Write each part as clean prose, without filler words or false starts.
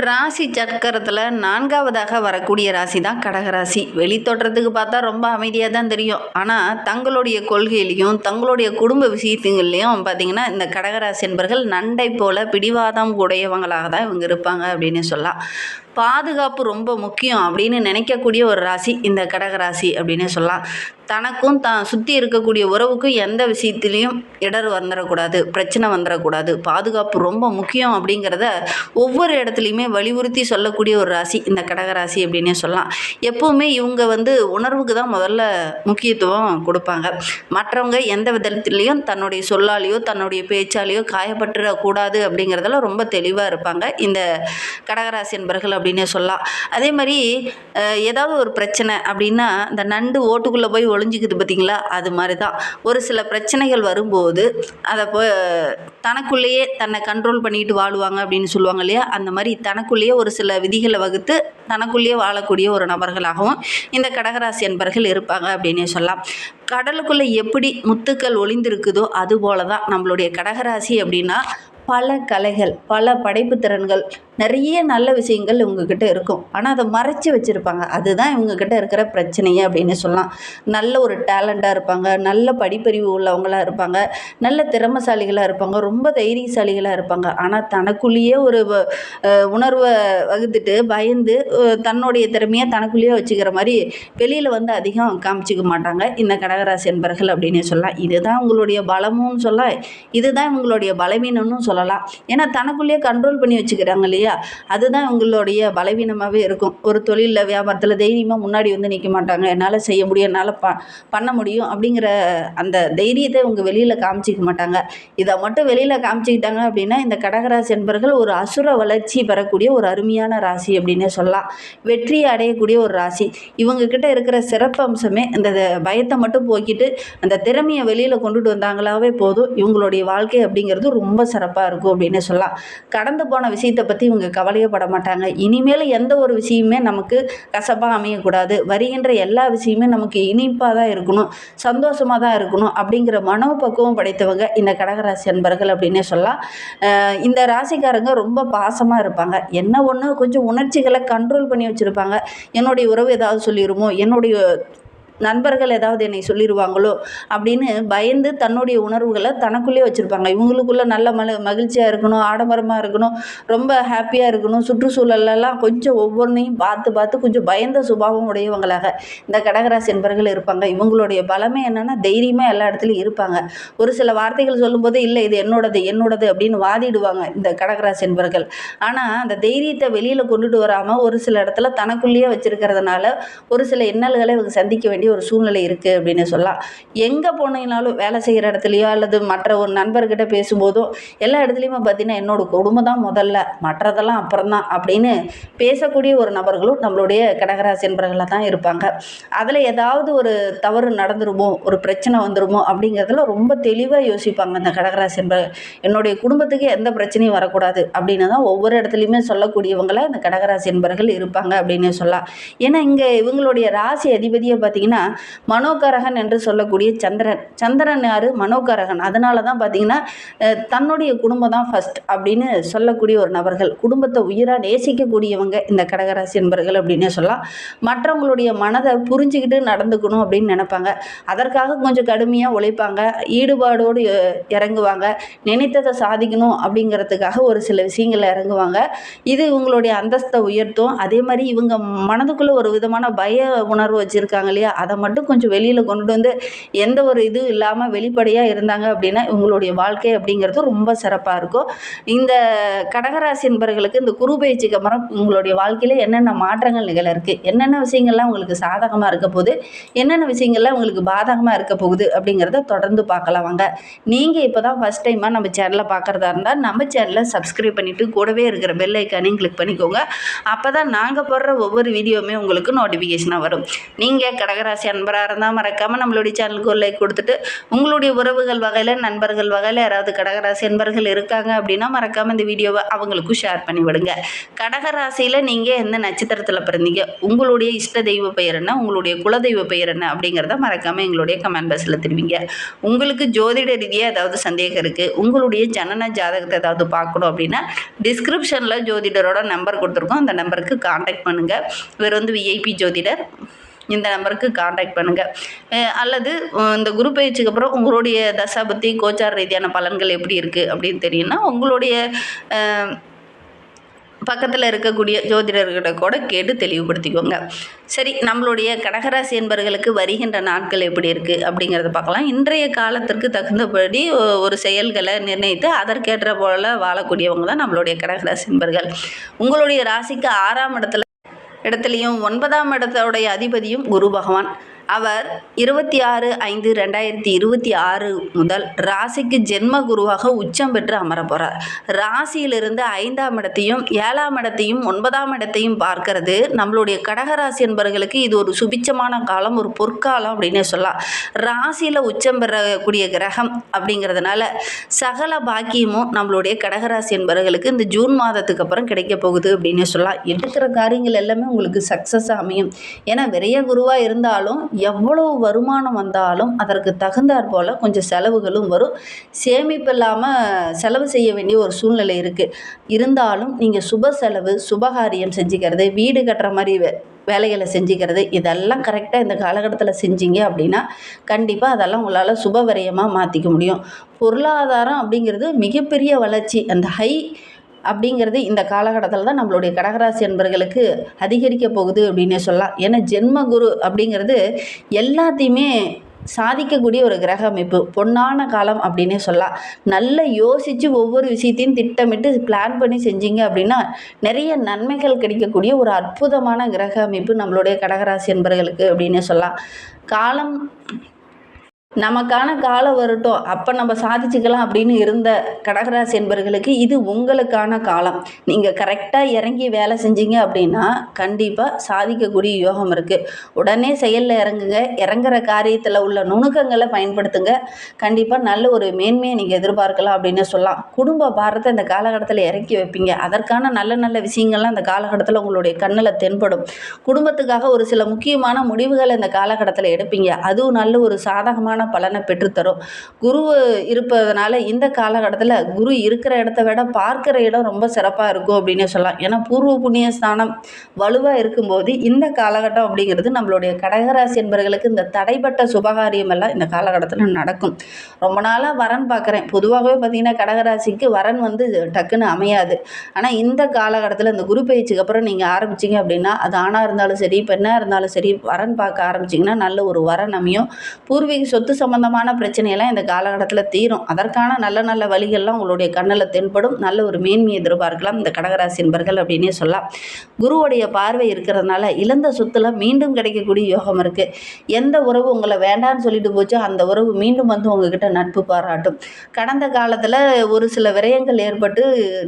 ராசி சக்கரத்தில் நான்காவதாக வரக்கூடிய ராசி தான் கடகராசி. வெளித்தோற்றத்துக்கு பார்த்தா ரொம்ப அமைதியாக தான் தெரியும். ஆனால் தங்களுடைய கொள்கையிலையும் தங்களுடைய குடும்ப விஷயத்துங்கள்லையும் பார்த்திங்கன்னா இந்த கடகராசி என்பர்கள் நண்டை போல பிடிவாதம் உடையவங்களாக தான் இவங்க இருப்பாங்க அப்படின்னு சொல்லலாம். பாதுகாப்பு ரொம்ப முக்கியம் அப்படின்னு நினைக்கக்கூடிய ஒரு ராசி இந்த கடகராசி அப்படின்னு சொல்லலாம். தனக்கும் சுற்றி இருக்கக்கூடிய உறவுக்கும் எந்த விஷயத்துலேயும் இடர் வந்துடக்கூடாது, பிரச்சனை வந்துடக்கூடாது, பாதுகாப்பு ரொம்ப முக்கியம் அப்படிங்கிறத ஒவ்வொரு இடத்துலையுமே வலியுறுத்தி சொல்லக்கூடிய ஒரு ராசி இந்த கடகராசி அப்படின்னே சொல்லலாம். எப்போவுமே இவங்க உணர்வுக்கு தான் முதல்ல முக்கியத்துவம் கொடுப்பாங்க. மற்றவங்க எந்த விதத்துலேயும் தன்னுடைய சொல்லாலேயோ தன்னுடைய பேச்சாலேயோ காயப்பட்டுறக்கூடாது அப்படிங்கிறதுல ரொம்ப தெளிவாக இருப்பாங்க இந்த கடகராசி என்பர்கள் அப்படின்னே சொல்லலாம். அதே மாதிரி ஏதாவது ஒரு பிரச்சனை அப்படின்னா இந்த நண்டு ஓட்டுக்குள்ளே போய் ஒளிஞ்சிக்குது பார்த்திங்களா, அது மாதிரி தான் ஒரு சில பிரச்சனைகள் வரும்போது அதை தனக்குள்ளேயே தன்னை கண்ட்ரோல் பண்ணிட்டு வாழுவாங்க அப்படின்னு சொல்லுவாங்க இல்லையா. அந்த மாதிரி தனக்குள்ளேயே ஒரு சில விதிகளை வகுத்து தனக்குள்ளேயே வாழக்கூடிய ஒரு நபர்களாகவும் இந்த கடகராசி என்பர்கள் இருப்பாங்க அப்படின்னே சொல்லலாம். கடலுக்குள்ளே எப்படி முத்துக்கள் ஒளிந்திருக்குதோ அதுபோல தான் நம்மளுடைய கடகராசி அப்படின்னா பல கலைகள், பல படைப்பு திறன்கள், நிறைய நல்ல விஷயங்கள் இவங்கக்கிட்ட இருக்கும். ஆனால் அதை மறைச்சி வச்சுருப்பாங்க. அதுதான் இவங்கக்கிட்ட இருக்கிற பிரச்சனையே அப்படின்னு சொல்லலாம். நல்ல ஒரு டேலண்ட்டாக இருப்பாங்க, நல்ல படிப்பறிவு உள்ளவங்களாக இருப்பாங்க, நல்ல திறமைசாலிகளாக இருப்பாங்க, ரொம்ப தைரியசாலிகளாக இருப்பாங்க. ஆனால் தனக்குள்ளேயே ஒரு உணர்வை வகுத்துட்டு பயந்து தன்னுடைய திறமையை தனக்குள்ளேயே வச்சுக்கிற மாதிரி வெளியில் அதிகம் காமிச்சிக்க மாட்டாங்க இந்த கடகராசி என்பர்கள் அப்படின்னு சொல்லலாம். இதுதான் உங்களுடைய பலமும் சொல்லலாம், இதுதான் இவங்களுடைய பலவீனம்னு சொல்லலாம். ஏன்னா தனக்குள்ளேயே கண்ட்ரோல் பண்ணி வச்சுக்கிறாங்க இல்லையா, அதுதான் உங்களுடைய பலவீனமாகவே இருக்கும். ஒரு தொழிலில் வியாபாரத்தில் தைரியமாக முன்னாடி நிற்க மாட்டாங்க. என்னால் செய்ய முடியும், என்னால் பண்ண முடியும் அப்படிங்கிற அந்த தைரியத்தை இவங்க வெளியில் காமிச்சிக்க மாட்டாங்க. இதை மட்டும் வெளியில் காமிச்சிக்கிட்டாங்க அப்படின்னா இந்த கடகராசி என்பர்கள் ஒரு அசுர வளர்ச்சி பெறக்கூடிய ஒரு அருமையான ராசி அப்படின்னே சொல்லலாம். வெற்றியை அடையக்கூடிய ஒரு ராசி. இவங்கக்கிட்ட இருக்கிற சிறப்பு அம்சமே இந்த பயத்தை மட்டும் போக்கிட்டு அந்த திறமையை வெளியில் கொண்டுட்டு வந்தாங்களாவே போதும். இவங்களுடைய வாழ்க்கை அப்படிங்கிறது ரொம்ப சிறப்பாக இருக்கும் அப்படின்னு சொல்லலாம். கடந்து போன விஷயத்தை பற்றி இவங்க கவலையப்பட மாட்டாங்க. இனிமேல் எந்த ஒரு விஷயமே நமக்கு கசப்பாக அமையக்கூடாது, வருகின்ற எல்லா விஷயமே நமக்கு இனிப்பாக தான் இருக்கணும், சந்தோஷமாக தான் இருக்கணும் அப்படிங்கிற மனோபக்குவம் படைத்தவங்க இந்த கடகராசி அன்பர்கள் அப்படின்னே சொல்லலாம். இந்த ராசிக்காரங்க ரொம்ப பாசமாக இருப்பாங்க. என்ன ஒன்று கொஞ்சம் உணர்ச்சிகளை கண்ட்ரோல் பண்ணி வச்சுருப்பாங்க. என்னுடைய உறவு ஏதாவது சொல்லிடுமோ, என்னுடைய நண்பர்கள் ஏதாவது என்னை சொல்லிடுவாங்களோ அப்படின்னு பயந்து தன்னுடைய உணர்வுகளை தனக்குள்ளேயே வச்சுருப்பாங்க. இவங்களுக்குள்ளே நல்ல மகிழ்ச்சியாக இருக்கணும், ஆடம்பரமாக இருக்கணும், ரொம்ப ஹாப்பியாக இருக்கணும், சுற்றுச்சூழலெல்லாம் கொஞ்சம் ஒவ்வொன்றையும் பார்த்து பார்த்து கொஞ்சம் பயந்த சுபாவம் உடையவங்களாக இந்த கடகராசி என்பர்கள் இருப்பாங்க. இவங்களுடைய பலமே என்னென்னா தைரியமாக எல்லா இடத்துலையும் இருப்பாங்க. ஒரு சில வார்த்தைகள் சொல்லும்போது இல்லை இது என்னோடது அப்படின்னு வாதிடுவாங்க இந்த கடகராசி என்பர்கள். ஆனால் அந்த தைரியத்தை வெளியில் கொண்டுட்டு வராமல் ஒரு சில இடத்துல தனக்குள்ளேயே வச்சுருக்கிறதுனால ஒரு சில இன்னல்களை இவங்க சந்திக்க வேண்டிய ஒரு சூழ்நிலை இருக்குது அப்படின்னு சொல்லலாம். எங்கே போனீங்கனாலும் வேலை செய்கிற இடத்துலையோ அல்லது மற்ற ஒரு நண்பர்கிட்ட பேசும்போதோ எல்லா இடத்துலையுமே பார்த்தீங்கன்னா என்னோட குடும்பம் தான் முதல்ல, மற்றதெல்லாம் அப்புறம் தான் அப்படின்னு பேசக்கூடிய ஒரு நபர்களும் நம்மளுடைய கடகராசி என்பர்களாக தான் இருப்பாங்க. அதில் ஏதாவது ஒரு தவறு நடந்துருமோ, ஒரு பிரச்சனை வந்துருமோ அப்படிங்கிறதுல ரொம்ப தெளிவாக யோசிப்பாங்க இந்த கடகராசி என்பர்கள். என்னுடைய குடும்பத்துக்கு எந்த பிரச்சனையும் வரக்கூடாது அப்படின்னு தான் ஒவ்வொரு இடத்துலையுமே சொல்லக்கூடியவங்கள இந்த கடகராசி என்பர்கள் இருப்பாங்க அப்படின்னு சொல்லலாம். ஏன்னா இங்கே இவங்களுடைய ராசி அதிபதியை பார்த்தீங்கன்னா மனோகரகன் என்று சொல்லக்கூடிய சந்திரன் யாரு? மனோகரகன். அதனால தான் பார்த்தீங்கன்னா தன்னுடைய குடும்பம் தான் ஃபர்ஸ்ட் அப்படின்னு சொல்லக்கூடிய ஒரு நபர்கள், குடும்பத்தை உயிராக நேசிக்கக்கூடியவங்க இந்த கடகராசி என்பர்கள் அப்படின்னு சொல்லலாம். மற்றவங்களுடைய மனதை புரிஞ்சுக்கிட்டு நடந்துக்கணும் அப்படின்னு நினைப்பாங்க. அதற்காக கொஞ்சம் கடுமையாக உழைப்பாங்க, ஈடுபாடோடு இறங்குவாங்க, நினைத்ததை சாதிக்கணும் அப்படிங்கிறதுக்காக ஒரு சில விஷயங்கள் இறங்குவாங்க. இது இவங்களுடைய அந்தஸ்தை உயர்த்தும். அதே மாதிரி இவங்க மனதுக்குள்ளே ஒரு விதமான பய உணர்வு வச்சுருக்காங்க இல்லையா, அதை மட்டும் கொஞ்சம் வெளியில் கொண்டு எந்த ஒரு இது இல்லாமல் வெளிப்படையாக இருந்தாங்க அப்படின்னா இவங்களுடைய வாழ்க்கை அப்படிங்கிறது ரொம்ப சிறப்பாக இருக்கும். இந்த கடகராசி என்பவர்களுக்கு இந்த குரு பயிற்சிக்கு அப்புறம் உங்களுடைய வாழ்க்கையில் என்னென்ன மாற்றங்கள் நிகழ இருக்குது, என்னென்ன விஷயங்கள்லாம் உங்களுக்கு சாதகமாக இருக்க போகுது, என்னென்ன விஷயங்கள்லாம் உங்களுக்கு பாதகமாக இருக்க போகுது அப்படிங்கிறத தொடர்ந்து பார்க்கலாம் வாங்க. நீங்கள் இப்போ தான் ஃபஸ்ட் டைமாக நம்ம சேனலை பார்க்குறதா இருந்தால் நம்ம சேனலை சப்ஸ்கிரைப் பண்ணிவிட்டு கூடவே இருக்கிற பெல் ஐக்கானையும் கிளிக் பண்ணிக்கோங்க. அப்போ தான் நாங்கள் போடுற ஒவ்வொரு வீடியோவுமே உங்களுக்கு நோட்டிஃபிகேஷனாக வரும். நீங்கள் கடகராசி கடகராசி அன்பராக இருந்தால் மறக்காமல் நம்மளுடைய சேனலுக்கு ஒரு லைக் கொடுத்துட்டு, உங்களுடைய உறவுகள் வகையில் நண்பர்கள் வகையில் யாராவது கடகராசி அன்பர்கள் இருக்காங்க அப்படின்னா மறக்காமல் இந்த வீடியோவை அவங்களுக்கும் ஷேர் பண்ணி விடுங்க. கடகராசியில் நீங்கள் எந்த நட்சத்திரத்தில் பிறந்தீங்க, உங்களுடைய இஷ்ட தெய்வ பெயர் என்ன, உங்களுடைய குலதெய்வ பெயர் என்ன அப்படிங்கிறத மறக்காமல் எங்களுடைய கமெண்ட் பாக்ஸில் தெரிவிங்க. உங்களுக்கு ஜோதிட ரீதியாக ஏதாவது சந்தேகம் இருக்குது, உங்களுடைய ஜனன ஜாதகத்தை ஏதாவது பார்க்கணும் அப்படின்னா டிஸ்கிரிப்ஷனில் ஜோதிடரோட நம்பர் கொடுத்துருக்கோம். அந்த நம்பருக்கு காண்டாக்ட் பண்ணுங்கள். இவர் வந்து விஐபி ஜோதிடர். இந்த நம்பருக்கு காண்டாக்ட் பண்ணுங்கள். அல்லது இந்த குரு பயிற்சிக்கு அப்புறம் உங்களுடைய தசாபத்தி கோச்சார ரீதியான பலன்கள் எப்படி இருக்குது அப்படின்னு தெரியும்னா உங்களுடைய பக்கத்தில் இருக்கக்கூடிய ஜோதிடர்கிட்ட கூட கேட்டு தெளிவுபடுத்திக்கோங்க. சரி, நம்மளுடைய கடகராசி என்பவர்களுக்கு வருகின்ற நாட்கள் எப்படி இருக்குது அப்படிங்கிறத பார்க்கலாம். இன்றைய காலத்திற்கு தகுந்தபடி ஒரு செயல்களை நிர்ணயித்து அதற்கேற்ற போல் வாழக்கூடியவங்க தான் நம்மளுடைய கடகராசி என்பவர்கள். உங்களுடைய ராசிக்கு 6ஆம் இடத்துலையும் 9ஆம் இடத்தோடைய அதிபதியும் குரு பகவான். அவர் 26/5/2026 முதல் ராசிக்கு ஜென்ம குருவாக உச்சம் பெற்று அமர போகிறார். ராசியிலிருந்து 5ஆம் இடத்தையும் 7ஆம் இடத்தையும் 9ஆம் இடத்தையும் பார்க்கறது நம்மளுடைய கடகராசி என்பவர்களுக்கு இது ஒரு சுபிச்சமான காலம், ஒரு பொற்காலம் அப்படின்னே சொல்லலாம். ராசியில் உச்சம் பெறக்கூடிய கிரகம் அப்படிங்கிறதுனால சகல பாக்கியமும் நம்மளுடைய கடகராசி என்பவர்களுக்கு இந்த ஜூன் மாதத்துக்கு அப்புறம் கிடைக்க போகுது அப்படின்னே சொல்லலாம். எடுக்கிற காரியங்கள் எல்லாமே உங்களுக்கு சக்ஸஸாக அமையும். ஏன்னா விரைய குருவாக இருந்தாலும் எவ்வளவு வருமானம் வந்தாலும் அதற்கு தகுந்தாற் போல் கொஞ்சம் செலவுகளும் வரும். சேமிப்பு இல்லாமல் செலவு செய்ய வேண்டிய ஒரு சூழ்நிலை இருக்குது. இருந்தாலும் நீங்கள் சுப செலவு, சுபகாரியம் செஞ்சுக்கிறது, வீடு கட்டுற மாதிரி வேலைகளை செஞ்சுக்கிறது, இதெல்லாம் கரெக்டாக இந்த காலகட்டத்தில் செஞ்சீங்க அப்படின்னா கண்டிப்பாக அதெல்லாம் உங்களால் சுப விரயமாக மாற்றிக்க முடியும். பொருளாதாரம் அப்படிங்கிறது மிகப்பெரிய வளர்ச்சி, அந்த ஹை அப்படிங்கிறது இந்த காலகட்டத்தில் தான் நம்மளுடைய கடகராசி என்பவர்களுக்கு அதிகரிக்க போகுது அப்படின்னே சொல்லலாம். ஏன்னா ஜென்ம குரு அப்படிங்கிறது எல்லாத்தையுமே சாதிக்கக்கூடிய ஒரு கிரக அமைப்பு, பொன்னான காலம் அப்படின்னே சொல்லலாம். நல்லா யோசித்து ஒவ்வொரு விஷயத்தையும் திட்டமிட்டு பிளான் பண்ணி செஞ்சீங்க அப்படின்னா நிறைய நன்மைகள் கிடைக்கக்கூடிய ஒரு அற்புதமான கிரக அமைப்பு நம்மளுடைய கடகராசி என்பவர்களுக்கு அப்படின்னே சொல்லலாம். காலம் நமக்கான காலம் வரட்டும், அப்போ நம்ம சாதிச்சுக்கலாம் அப்படின்னு இருந்த கடகராசி என்பவர்களுக்கு இது உங்களுக்கான காலம். நீங்கள் கரெக்டாக இறங்கி வேலை செஞ்சீங்க அப்படின்னா கண்டிப்பாக சாதிக்கக்கூடிய யோகம் இருக்குது. உடனே செயலில் இறங்குங்க. இறங்குற காரியத்தில் உள்ள நுணுக்கங்களை பயன்படுத்துங்க. கண்டிப்பாக நல்ல ஒரு மேன்மையை நீங்கள் எதிர்பார்க்கலாம் அப்படின்னு சொல்லலாம். குடும்ப பாரத்தை இந்த காலகட்டத்தில் இறக்கி வைப்பீங்க. அதற்கான நல்ல நல்ல விஷயங்கள்லாம் இந்த காலகட்டத்தில் உங்களுடைய கண்ணில் தென்படும். குடும்பத்துக்காக ஒரு சில முக்கியமான முடிவுகளை இந்த காலகட்டத்தில் எடுப்பீங்க. அதுவும் நல்ல ஒரு சாதகமான பலனை பெற்றுத்தரும். குரு இருப்பதனால இந்த காலகட்டத்தில் குரு இருக்கிற இடத்த விட பார்க்குற இடம் ரொம்ப சிறப்பாக இருக்கும் அப்படின்னு சொல்லலாம். ஏன்னா பூர்வ புண்ணிய ஸ்தானம் வலுவாக இருக்கும்போது இந்த காலகட்டம் அப்படிங்கிறது நம்மளுடைய கடகராசி என்பவர்களுக்கு இந்த தடைப்பட்ட சுபகாரியம் எல்லாம் இந்த காலகட்டத்தில் நடக்கும். ரொம்ப நாளாக வரன் பார்க்குறேன். பொதுவாகவே பார்த்திங்கன்னா கடகராசிக்கு வரன் வந்து டக்குன்னு அமையாது. ஆனால் இந்த காலகட்டத்தில் இந்த குரு பயிற்சிக்கு அப்புறம் நீங்கள் ஆரம்பிச்சிங்க அப்படின்னா அது ஆணாக இருந்தாலும் சரி பெண்ணாக இருந்தாலும் சரி வரன் பார்க்க ஆரம்பிச்சிங்கன்னா நல்ல ஒரு வரன் அமையும். பூர்வீக சொத்து சம்பந்தமான பிரச்சனையெல்லாம் இந்த காலகட்டத்தில் தீரும். அதற்கான நல்ல நல்ல வழிகள்லாம் உங்களுடைய கண்ணில் தென்படும். நல்ல ஒரு மேன்மையை எதிர்பார்க்கலாம் இந்த கடகராசி என்பர்கள் அப்படின்னே சொல்லலாம். குருவுடைய பார்வை இருக்கிறதுனால இழந்த சொத்துல மீண்டும் கிடைக்கக்கூடிய யோகம் இருக்குது. எந்த உறவு உங்களை வேண்டான்னு சொல்லிட்டு போச்சோ அந்த உறவு மீண்டும் வந்து உங்ககிட்ட நட்பு பாராட்டும். கடந்த காலத்தில் ஒரு சில விரயங்கள் ஏற்பட்டு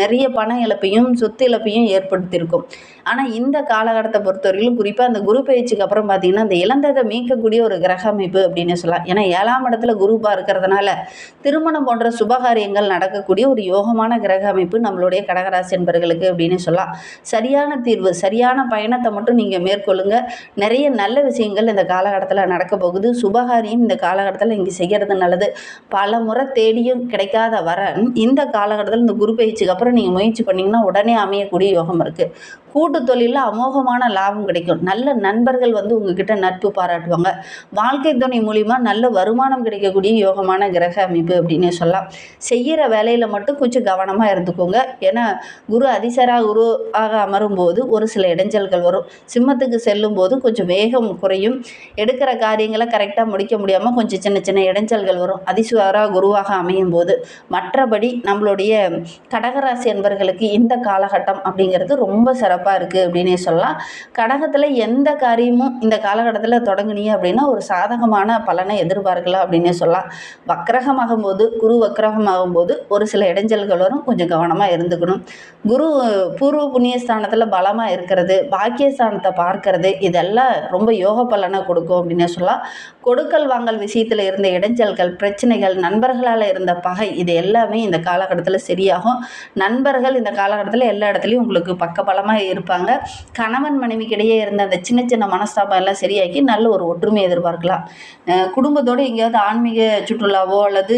நிறைய பண இழப்பையும் சொத்து இழப்பையும் ஏற்படுத்தியிருக்கும். ஆனால் இந்த காலகட்டத்தை பொறுத்தவரையிலும் குறிப்பாக அந்த குரு பயிற்சிக்கு அப்புறம் பார்த்திங்கன்னா அந்த இழந்ததை மீட்கக்கூடிய ஒரு கிரக அமைப்பு அப்படின்னு சொல்லலாம். ஏன்னா 7ஆம் இடத்துல குரு பார்க்கறதுனால திருமணம் போன்ற சுபகாரியங்கள் நடக்கக்கூடிய ஒரு யோகமான கிரக அமைப்பு நம்மளுடைய கடகராசி என்பவர்களுக்கு அப்படின்னு சொல்லலாம். சரியான தீர்வு, சரியான பயணத்தை மட்டும் நீங்கள் மேற்கொள்ளுங்க. நிறைய நல்ல விஷயங்கள் இந்த காலகட்டத்தில் நடக்க போகுது. சுபகாரியம் இந்த காலகட்டத்தில் இங்கே செய்கிறது நல்லது. பல முறை தேடியும் கிடைக்காத வரன் இந்த காலகட்டத்தில் இந்த குரு பயிற்சிக்கு அப்புறம் நீங்கள் முயற்சி பண்ணிங்கன்னா உடனே அமையக்கூடிய யோகம் இருக்குது. கூட்டு தொழிலில் அமோகமான லாபம் கிடைக்கும். நல்ல நண்பர்கள் வந்து உங்ககிட்ட நட்பு பாராட்டுவாங்க. வாழ்க்கை துணை மூலிமா நல்ல வருமானம் கிடைக்கக்கூடிய யோகமான கிரக அமைப்பு அப்படின்னு சொல்லலாம். செய்கிற வேலையில் மட்டும் கொஞ்சம் கவனமாக இருந்துக்கோங்க. ஏன்னா குரு அதிசார குருவாக அமரும் போது ஒரு சில இடைஞ்சல்கள் வரும். சிம்மத்துக்கு செல்லும் போது கொஞ்சம் வேகம் குறையும். எடுக்கிற காரியங்களை கரெக்டாக முடிக்க முடியாமல் கொஞ்சம் சின்ன சின்ன இடைஞ்சல்கள் வரும் அதிசார குருவாக அமையும் போது. மற்றபடி நம்மளுடைய கடகராசி என்பவர்களுக்கு இந்த காலகட்டம் அப்படிங்கிறது ரொம்ப சிறப்பாக இருக்குது அப்படின்னே சொல்லலாம். கடகத்தில் எந்த காரியமும் இந்த காலகட்டத்தில் தொடங்குனீங்க அப்படின்னா ஒரு சாதகமான பலனை எதிர்பார்க்கலாம். எதிர்பார்க்கலாம் அப்படின்னே சொல்லலாம். வக்ரகமாகும்போது குரு வக்ரகமாகும்போது ஒரு சில இடைஞ்சல்கள் வரும், கொஞ்சம் கவனமாக இருந்துக்கணும். குரு பூர்வ புண்ணிய ஸ்தானத்தில் பலமாக இருக்கிறது, பாக்கியஸ்தானத்தை பார்க்கறது, இதெல்லாம் ரொம்ப யோக பலனை கொடுக்கும் அப்படின்னே சொல்லலாம். கொடுக்கல் வாங்கல் விஷயத்தில் இருந்த இடைஞ்சல்கள், பிரச்சனைகள், நண்பர்களால் இருந்த பகை, இது எல்லாமே இந்த காலகட்டத்தில் சரியாகும். நண்பர்கள் இந்த காலகட்டத்தில் எல்லா இடத்துலையும் உங்களுக்கு பக்கபலமாக இருப்பாங்க. கணவன் மனைவிக்கிடையே இருந்த அந்த சின்ன சின்ன மனஸ்தாபம் எல்லாம் சரியாக்கி நல்ல ஒரு ஒற்றுமை எதிர்பார்க்கலாம். குடும்பத்தோடு எங்கேயாவது ஆன்மீக சுற்றுலாவோ அல்லது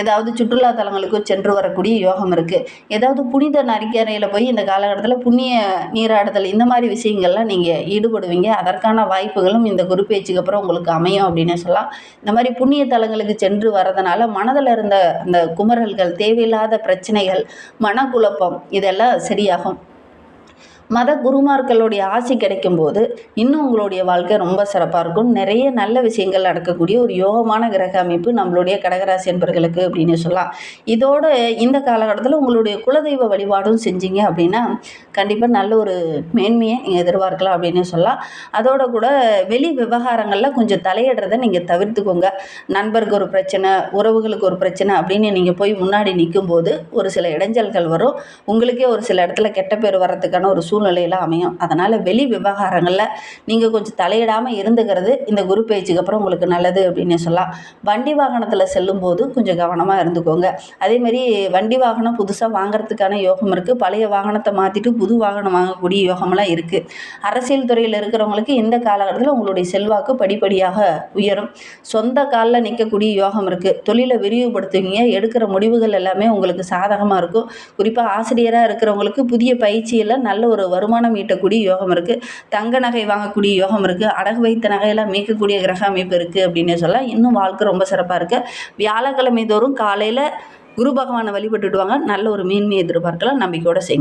ஏதாவது சுற்றுலா தலங்களுக்கோ சென்று வரக்கூடிய யோகம் இருக்குது. ஏதாவது புனித நதிக்கரையில் போய் இந்த காலகட்டத்தில் புண்ணிய நீராடுதல் இந்த மாதிரி விஷயங்கள்லாம் நீங்கள் ஈடுபடுவீங்க. அதற்கான வாய்ப்புகளும் இந்த குரு பேச்சுக்கு அப்புறம் உங்களுக்கு அமையும் அப்படின்னு சொல்லலாம். இந்த மாதிரி புண்ணிய தலங்களுக்கு சென்று வரதுனால மனதில் இருந்த அந்த குமரல்கள், தேவையில்லாத பிரச்சனைகள், மனக்குழப்பம் இதெல்லாம் சரியாகும். மத குருமார்களுடைய ஆசி கிடைக்கும்போது இன்னும் உங்களுடைய வாழ்க்கை ரொம்ப சிறப்பாக இருக்கும். நிறைய நல்ல விஷயங்கள் நடக்கக்கூடிய ஒரு யோகமான கிரக அமைப்பு நம்மளுடைய கடகராசி என்பர்களுக்கு அப்படின்னு சொல்லலாம். இதோட இந்த காலகட்டத்தில் உங்களுடைய குலதெய்வ வழிபாடும் செஞ்சீங்க அப்படின்னா கண்டிப்பாக நல்ல ஒரு மேன்மையை நீங்கள் எதிர்பார்க்கலாம் அப்படின்னு சொல்லலாம். அதோட கூட வெளி விவகாரங்களில் கொஞ்சம் தலையிடுறதை நீங்கள் தவிர்த்துக்கோங்க. நண்பருக்கு ஒரு பிரச்சனை, உறவுகளுக்கு ஒரு பிரச்சனை அப்படின்னு நீங்கள் போய் முன்னாடி நிற்கும்போது ஒரு சில இடைஞ்சல்கள் வரும். உங்களுக்கே ஒரு சில இடத்துல கெட்ட பேர் வர்றதுக்கான ஒரு சூழ்நிலையெல்லாம் அமையும். அதனால் வெளி விவகாரங்களில் நீங்கள் கொஞ்சம் தலையிடாமல் இருந்துக்கிறது இந்த குரு பேச்சுக்கு அப்புறம் உங்களுக்கு நல்லது அப்படின்னு சொல்லலாம். வண்டி வாகனத்தில் செல்லும்போது கொஞ்சம் கவனமாக இருந்துக்கோங்க. அதேமாதிரி வண்டி வாகனம் புதுசாக வாங்குறதுக்கான யோகம் இருக்குது. பழைய வாகனத்தை மாற்றிட்டு புது வாகனம் வாங்கக்கூடிய யோகமெல்லாம் இருக்குது. அரசியல் துறையில் இருக்கிறவங்களுக்கு இந்த காலகட்டத்தில் உங்களுடைய செல்வாக்கு படிப்படியாக உயரும். சொந்த காலில் நிற்கக்கூடிய யோகம் இருக்குது. தொழிலை விரிவுபடுத்துவீங்க. எடுக்கிற முடிவுகள் எல்லாமே உங்களுக்கு சாதகமாக இருக்கும். குறிப்பாக ஆசிரியராக இருக்கிறவங்களுக்கு புதிய பயிற்சியில் நல்ல ஒரு வருமானம் ஈட்டக்கூடிய யோகம் இருக்குது. தங்க நகை வாங்கக்கூடிய யோகம் இருக்குது. அடகு வைத்த நகையெல்லாம் மீட்கக்கூடிய கிரக அமைப்பு இருக்குது அப்படின்னு சொல்லலாம். இன்னும் வாழ்க்கை ரொம்ப சிறப்பாக இருக்குது. வியாழக்கிழமை தோறும் காலையில் குரு பகவானை வழிபட்டுடுவாங்க. நல்ல ஒரு மேன்மையை எதிர்பார்க்கலாம். நம்பிக்கையோடு செய்யுங்க.